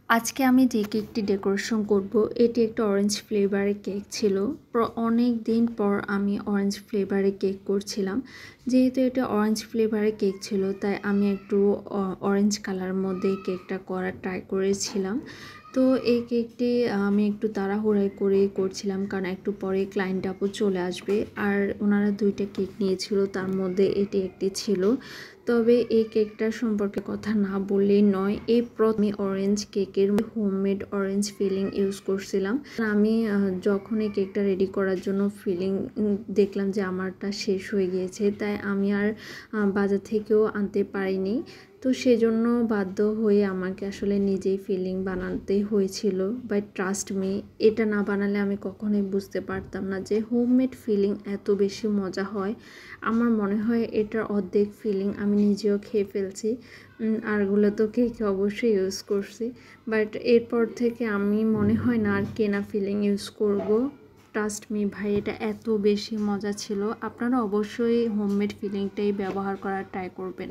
আজকে আমি যে কেকটি ডেকোরেশন করব এটি একটা অরেঞ্জ ফ্লেভারের কেক ছিল। অনেক দিন পর আমি অরেঞ্জ ফ্লেভারের কেক করছিলাম। যেহেতু এটা অরেঞ্জ ফ্লেভারের কেক ছিল তাই আমি একটু অরেঞ্জ কালারের মধ্যে কেকটা করার ট্রাই করেছিলাম। তো এই কেকটি আমি একটু তাড়াহুড়াই করে করছিলাম, কারণ একটু পরে ক্লায়েন্ট আপু চলে আসবে আর ওনারা দুইটা কেক নিয়েছিল, তার মধ্যে এটি একটি ছিল। তবে এই কেকটার সম্পর্কে কথা না বললেই নয়, এই প্রথমে অরেঞ্জ কেকের হোমমেড অরেঞ্জ ফিলিং ইউজ করছিলাম। আমি যখন এই কেকটা রেডি করার জন্য ফিলিং দেখলাম যে আমারটা শেষ হয়ে গিয়েছে, তাই আমি আর বাজার থেকেও আনতে পারিনি। তো সেজন্য বাধ্য হয়ে আমাকে আসলে নিজেই ফিলিং বানাতে হয়েছিল। বাট ট্রাস্ট মি, এটা না বানালে আমি কখনোই বুঝতে পারতাম না যে হোমমেড ফিলিং এত বেশি মজা হয়। আমার মনে হয় এটার অর্ধেক ফিলিং আমি নিজেও খেয়ে ফেলছি, আরগুলো তো কেকে অবশ্যই ইউজ করছি। বাট এরপর থেকে আমি মনে হয় না আর কেনা ফিলিং ইউজ করব। ট্রাস্ট মি ভাই, এটা এত বেশি মজা ছিল। আপনারা অবশ্যই হোমমেড ফিলিংটাই ব্যবহার করার ট্রাই করবেন।